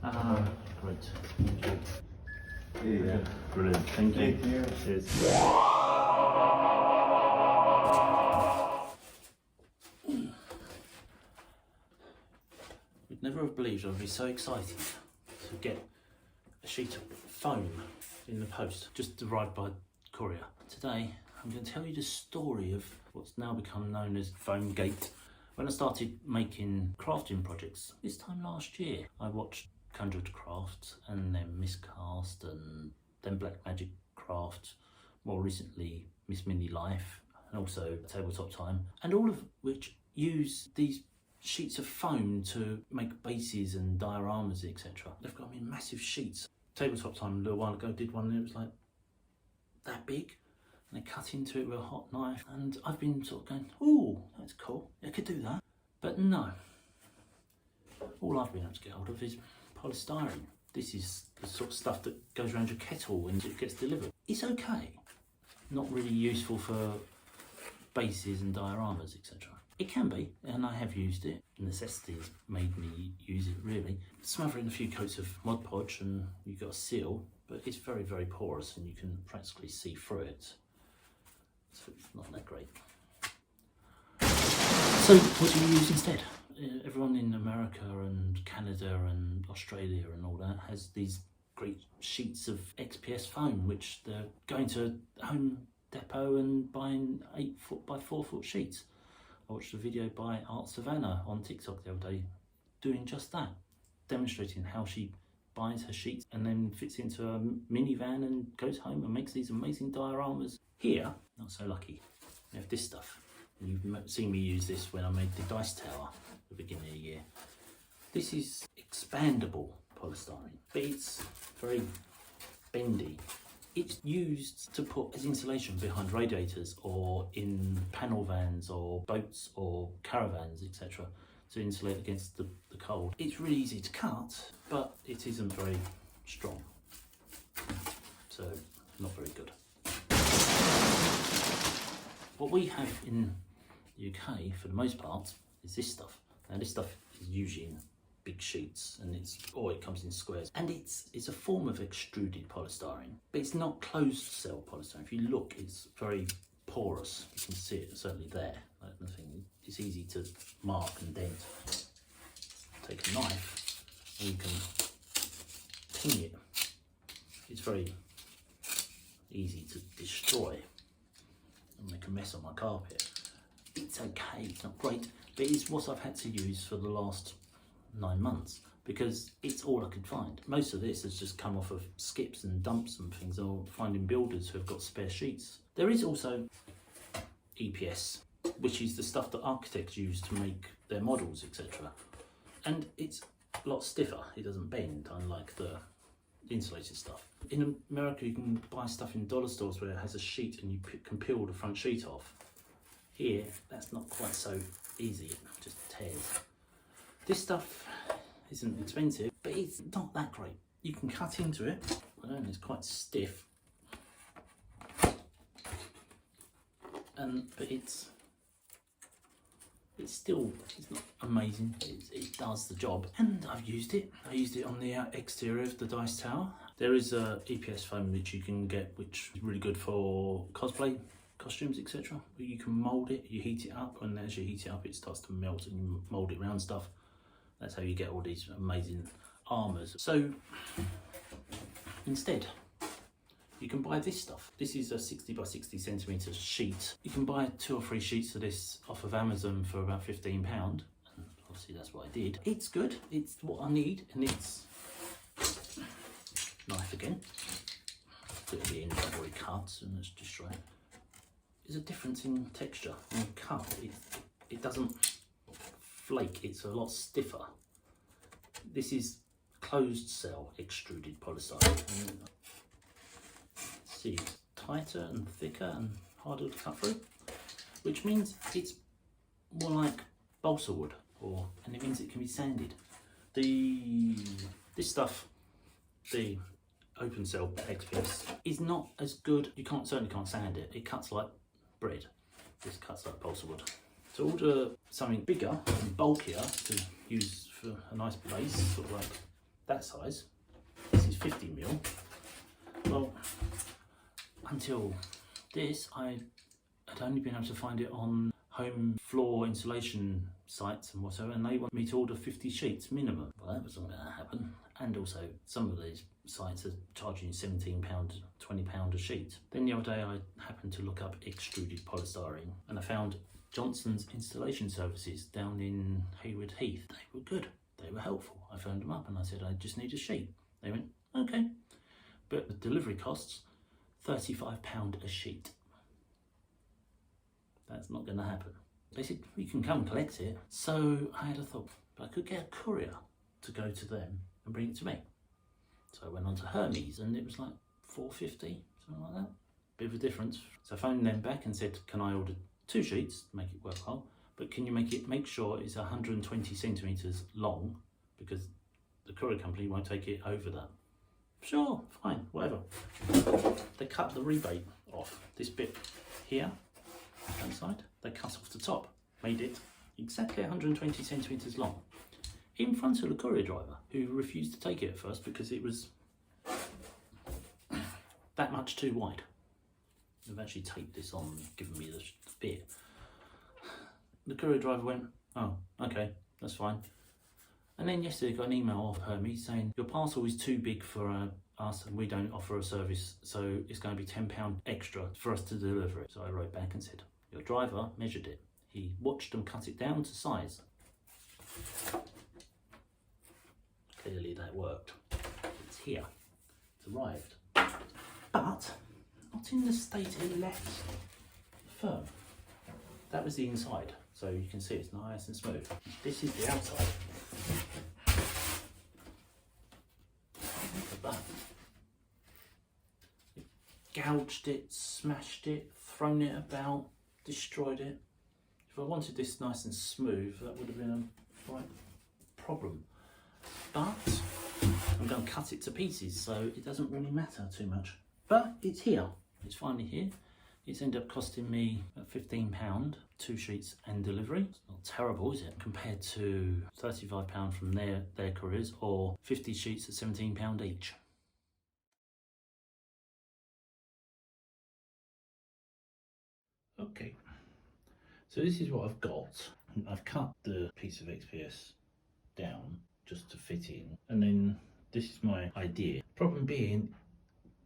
Ah, great. Thank you. Yeah. Brilliant. Thank you. Thank you. Cheers. You'd never have believed I'd be so excited to get a sheet of foam in the post, just arrived by courier. Today, I'm going to tell you the story of what's now become known as Foamgate. When I started making crafting projects this time last year, I watched Conjured Crafts and then Miscast and then Black Magic Crafts, more recently Miss Mini Life and also Tabletop Time, and all of which use these sheets of foam to make bases and dioramas, etc. They've got them in massive sheets. Tabletop Time a little while ago did one that was like that big, and they cut into it with a hot knife, and I've been sort of going, oh, that's cool, I could do that. But no, all I've been able to get hold of is polystyrene. This is the sort of stuff that goes around your kettle when it gets delivered. It's okay, not really useful for bases and dioramas, etc. It can be, and I have used it. Necessity's made me use it, really. Smother in a few coats of Mod Podge and you've got a seal, but it's very, very porous and you can practically see through it. So it's not that great. So what do you use instead? Everyone in America and Canada and Australia and all that has these great sheets of XPS foam, which they're going to Home Depot and buying 8-foot by 4-foot sheets. I watched a video by Art Savannah on TikTok the other day doing just that, demonstrating how she buys her sheets and then fits into a minivan and goes home and makes these amazing dioramas. Here, not so lucky, we have this stuff. And you've seen me use this when I made the dice tower at the beginning of the year. This is expandable polystyrene, but it's very bendy. It's used to put as insulation behind radiators or in panel vans or boats or caravans, etc., to insulate against the cold. It's really easy to cut, but it isn't very strong, so not very good. What we have in the UK, for the most part, is this stuff. Now this stuff is usually in big sheets, and it comes in squares, and it's a form of extruded polystyrene, but it's not closed cell polystyrene. If you look, it's very porous. You can see it certainly there. Like the thing, it's easy to mark and dent. Take a knife and you can ping it. It's very easy to destroy and make a mess on my carpet. It's okay, it's not great, but it's what I've had to use for the last 9 months because it's all I could find. Most of this has just come off of skips and dumps and things, or finding builders who have got spare sheets. There is also EPS, which is the stuff that architects use to make their models, etc. And it's a lot stiffer, it doesn't bend, unlike the insulated stuff. In America, you can buy stuff in dollar stores where it has a sheet and you can peel the front sheet off. Here, that's not quite so easy, it just tears. This stuff isn't expensive, but it's not that great. You can cut into it, and it's quite stiff. But it's not amazing. It does the job, and I've used it. I used it on the exterior of the dice tower. There is a EPS foam which you can get, which is really good for cosplay costumes, etc. You can mould it, you heat it up, and as you heat it up, it starts to melt, and you mould it around stuff. That's how you get all these amazing armours. So instead, you can buy this stuff. This is a 60 by 60 centimetre sheet. You can buy 2 or 3 sheets of this off of Amazon for about £15. And obviously that's what I did. It's good, it's what I need, and it's knife again. Bit of the end I've already cut, and let's destroy it. There's a difference in texture. When you cut, it doesn't flake, it's a lot stiffer. This is closed cell extruded polystyrene. See, it's tighter and thicker and harder to cut through, which means it's more like balsa wood, and it means it can be sanded. This stuff, the open cell XPS, is not as good. You certainly can't sand it. It cuts like bread. This cuts like balsa wood. To order something bigger and bulkier to use for a nice base, sort of like that size. This is 50mm. Well, until this, I had only been able to find it on home floor insulation sites and whatever, and they want me to order 50 sheets minimum. Well, that wasn't going to happen. And also, some of these sites are charging £17, £20 a sheet. Then the other day, I happened to look up Extruded Polystyrene, and I found Johnson's installation services down in Hayward Heath. They were good. They were helpful. I phoned them up and I said, I just need a sheet. They went, okay. But the delivery costs £35 a sheet. That's not going to happen. They said, you can come and collect it. So I had a thought, I could get a courier to go to them and bring it to me. So I went on to Hermes and it was like £4.50, something like that. Bit of a difference. So I phoned them back and said, can I order 2 sheets to make it worthwhile? But can you make sure it's 120 centimetres long, because the courier company won't take it over that. Sure, fine, whatever. They cut the rebate off. This bit here, one side, they cut off the top, made it exactly 120 centimetres long, in front of the courier driver, who refused to take it at first because it was that much too wide. They've actually taped this on, given me the bit. The courier driver went, oh, okay, that's fine. And then yesterday I got an email off Hermes saying, your parcel is too big for us and we don't offer a service, so it's going to be £10 extra for us to deliver it. So I wrote back and said, your driver measured it. He watched them cut it down to size. Clearly that worked. It's here. It's arrived. But not in the state it left the firm. That was the inside, so you can see it's nice and smooth. This is the outside. Look at that. Gouged it, smashed it, thrown it about, destroyed it. If I wanted this nice and smooth, that would have been a right problem. But I'm going to cut it to pieces, so it doesn't really matter too much. But it's here. It's finally here. It's ended up costing me about £15, 2 sheets and delivery. It's not terrible, is it? Compared to £35 from their couriers, or 50 sheets at £17 each. Okay, so this is what I've got. I've cut the piece of XPS down just to fit in, and then this is my idea. Problem being,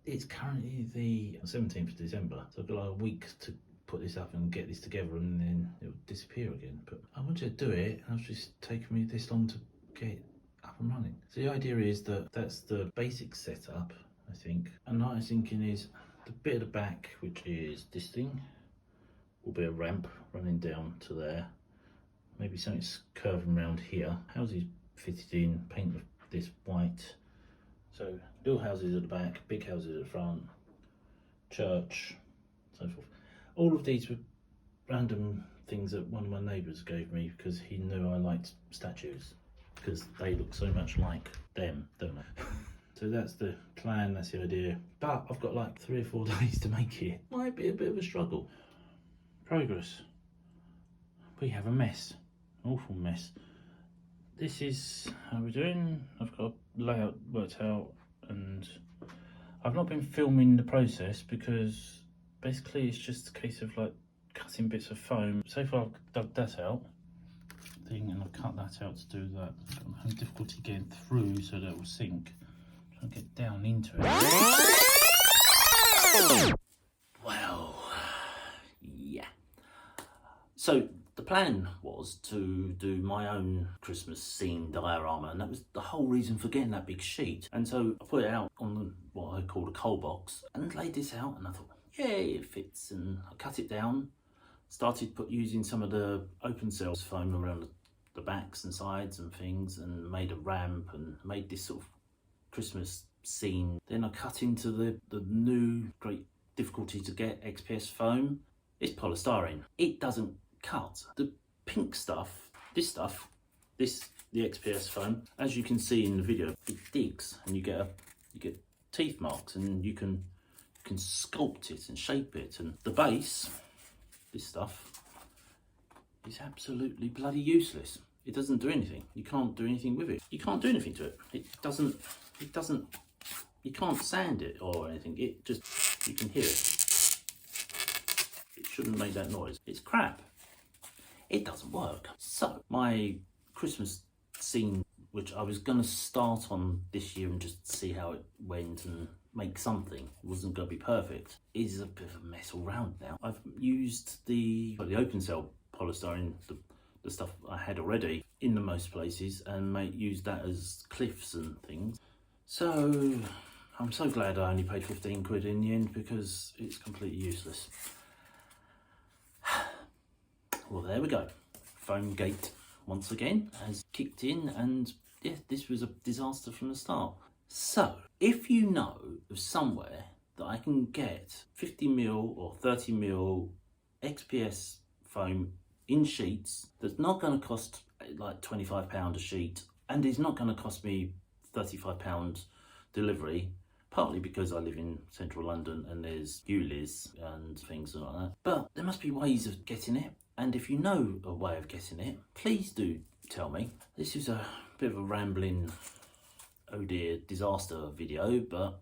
it's currently the 17th of December, so I've got like a week to put this up and get this together, and then it'll disappear again. But I wanted to do it, and it's just taken me this long to get it up and running. So the idea is that that's the basic setup, I think. And what I was thinking is the bit at the back, which is this thing, will be a ramp running down to there. Maybe something's curving around here. Houses fitted in, paint this white. So little houses at the back, big houses at the front, church, so forth. All of these were random things that one of my neighbours gave me because he knew I liked statues, because they look so much like them, don't they? So that's the plan, that's the idea. But I've got like 3 or 4 days to make it. Might be a bit of a struggle. Progress. We have a mess, awful mess. This is how we're doing. I've got a layout worked out, and I've not been filming the process because basically it's just a case of like cutting bits of foam. So far I've dug that out thing and I've cut that out to do that. I'm having difficulty getting through so that it will sink. I'm trying to get down into it. Well, yeah. So the plan was to do my own Christmas scene diorama, and that was the whole reason for getting that big sheet. And so I put it out on what I called a coal box and laid this out, and I thought, yay, it fits. And I cut it down, started using some of the open cells foam around the backs and sides and things, and made a ramp and made this sort of Christmas scene. Then I cut into the new, great difficulty to get XPS foam. It's polystyrene. It doesn't cut. The pink stuff, the XPS foam, as you can see in the video, it digs, and you get teeth marks, and you can sculpt it and shape it. And the base, this stuff, is absolutely bloody useless. it doesn't do anything. You can't do anything with it. You can't do anything to it. It doesn't, you can't sand it or anything. It just, you can hear it. It shouldn't make that noise. It's crap. It doesn't work. So, my Christmas scene, which I was gonna start on this year and just see how it went and make something, it wasn't gonna be perfect, is a bit of a mess all round now. I've used the open cell polystyrene, the stuff I had already in the most places, and used that as cliffs and things. So I'm so glad I only paid 15 quid in the end, because it's completely useless. Well, there we go. Foam gate once again has kicked in, and yeah, this was a disaster from the start. So if you know of somewhere that I can get 50mm or 30mm XPS foam in sheets that's not going to cost like £25 a sheet, and is not going to cost me £35 delivery, partly because I live in central London and there's ULIS and things like that, but there must be ways of getting it. And if you know a way of getting it, please do tell me. This is a bit of a rambling, oh dear, disaster video, but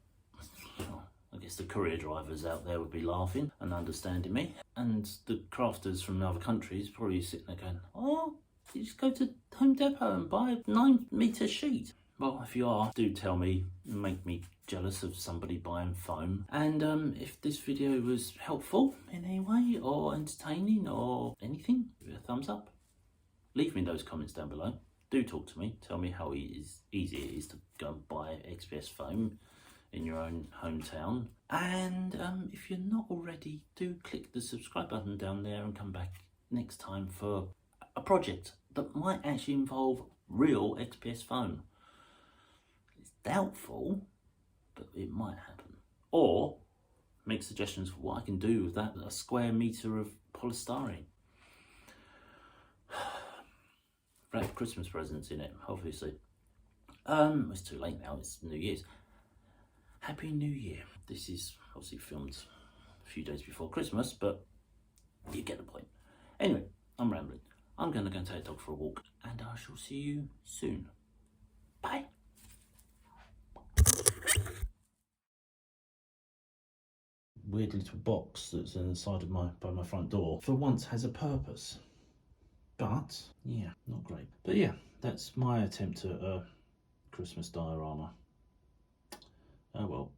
I guess the courier drivers out there would be laughing and understanding me. And the crafters from other countries probably sitting there going, oh, you just go to Home Depot and buy a 9-metre sheet. Well, if you are, do tell me, make me jealous of somebody buying foam. And if this video was helpful in any way, or entertaining, or anything, give it a thumbs up. Leave me those comments down below. Do talk to me. Tell me how easy it is to go and buy XPS foam in your own hometown. And if you're not already, do click the subscribe button down there and come back next time for a project that might actually involve real XPS foam. It's doubtful, but it might happen. Or make suggestions for what I can do with that, a square metre of polystyrene. Wrap Christmas presents in it, obviously. It's too late now, it's New Year's. Happy New Year. This is obviously filmed a few days before Christmas, but you get the point. Anyway, I'm rambling. I'm going to go and take a dog for a walk, and I shall see you soon. Bye. Weird little box that's in the side of by my front door for once has a purpose. But yeah, not great. But yeah, that's my attempt at a Christmas diorama. Oh well.